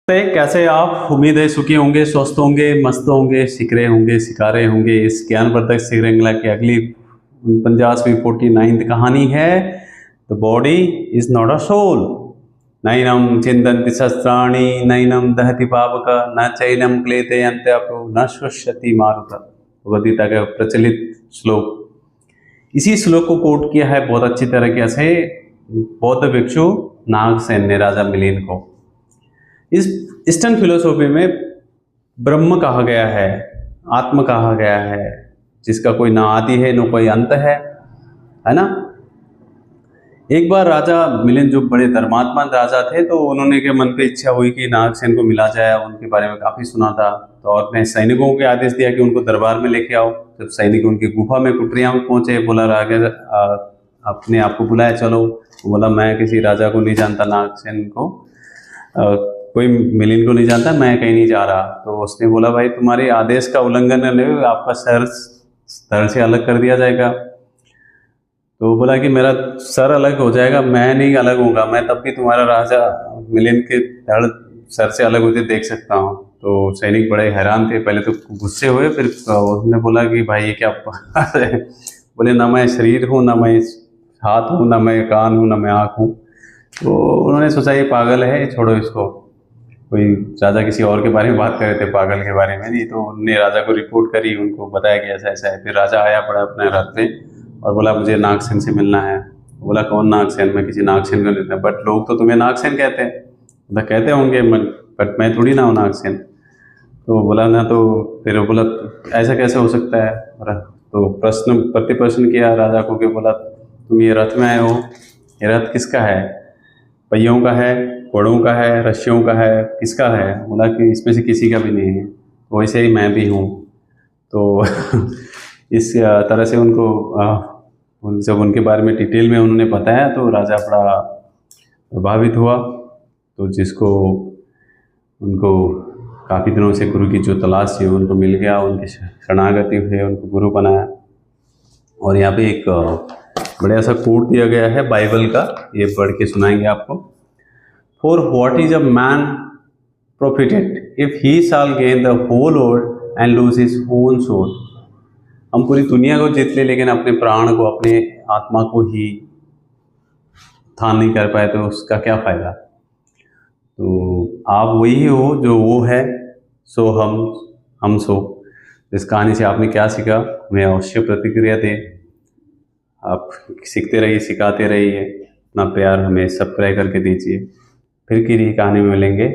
कैसे आप? उम्मीद है सुखी होंगे, स्वस्थ होंगे, मस्त होंगे, सीख रहे होंगे, सिखा रहे होंगे। इस ज्ञानवर्धक श्रृंखला की अगली 50वीं 49th कहानी है the body is not a soul. नैनम चिंतन्ति शस्त्राणि नैनम दहति पावक न चैनम क्लेते अंत्यपो न शुष्यति मारुत। भगवद गीता का प्रचलित श्लोक। इसी श्लोक को कोट किया है बहुत अच्छी तरीके से बौद्ध भिक्षु नागसेन ने राजा मिलिंद को। इस ईस्टर्न फिलोसॉफी में ब्रह्म कहा गया है, आत्म कहा गया है, जिसका कोई ना आदि है न कोई अंत है ना। एक बार राजा मिलिंद जो बड़े धर्मात्मा राजा थे, तो उन्होंने के मन पे इच्छा हुई कि नागसेन को मिला जाए। उनके बारे में काफ़ी सुना था, तो और अपने सैनिकों को आदेश दिया कि उनको दरबार में लेके आओ। जब सैनिक उनकी गुफा में कुटिया में पहुंचे, बोला राजा अपने आप को बुलाया, चलो। बोला मैं किसी राजा को नहीं जानता, नागसेन को कोई मिलिंद को नहीं जानता, मैं कहीं नहीं जा रहा। तो उसने बोला भाई तुम्हारे आदेश का उल्लंघन करने पे आपका सर धड़ से अलग कर दिया जाएगा। तो बोला कि मेरा सर अलग हो जाएगा, मैं नहीं अलग होगा, मैं तब भी तुम्हारा राजा मिलिंद के धड़ सर से अलग होते देख सकता हूँ। तो सैनिक बड़े हैरान थे, पहले तो गुस्से हुए, फिर उसने बोला कि भाई ये क्या बोले ना मैं शरीर हूँ, ना मैं हाथ हूँ, ना मैं कान हूँ, ना मैं आँख हूँ। तो उन्होंने सोचा ये पागल है, छोड़ो इसको। कोई राजा किसी और के बारे में बात कर रहे थे, पागल के बारे में नहीं। तो उन्होंने राजा को रिपोर्ट करी, उनको बताया कि ऐसा ऐसा है। फिर राजा आया पड़ा अपने रथ पे और बोला मुझे नागसेन से मिलना है। बोला कौन नागसेन? मैं किसी नागसेन को नहीं, बट लोग तो तुम्हें नागसेन कहते हैं। बोला कहते होंगे बट मैं थोड़ी ना हूँ नागसेन। तो बोला ना, तो फिर बोला ऐसा कैसे हो सकता है? तो प्रश्न प्रति प्रश्न किया राजा को कि बोला तुम ये रथ में आए हो, ये रथ किसका है? पहियों का है, घोड़ों का है, रस्सियों का है, किसका है? बोला कि इसमें से किसी का भी नहीं है। वैसे ही मैं भी हूँ। तो इस तरह से उनको जब उनके बारे में डिटेल में उन्होंने बताया, तो राजा बड़ा प्रभावित हुआ। तो जिसको उनको काफ़ी दिनों से गुरु की जो तलाश थी उनको मिल गया, उनकी शरणागति हुई, उनको गुरु बनाया। और यहाँ पे एक बढ़िया सा कोट दिया गया है बाइबल का, ये पढ़ के सुनाएंगे आपको। For what is a man profited if he shall gain the whole world and lose his own soul? हम पूरी दुनिया को जीत ले, लेकिन अपने प्राण को, अपने आत्मा को ही थान नहीं कर पाए, तो उसका क्या फायदा? तो आप वही हो जो वो है, सो हम सो। इस कहानी से आपने क्या सीखा, हमें अवश्य प्रतिक्रिया दें। आप सीखते रहिए, सिखाते रहिए, अपना प्यार हमें सब्सक्राइब करके दीजिए। फिर की कहानी में मिलेंगे।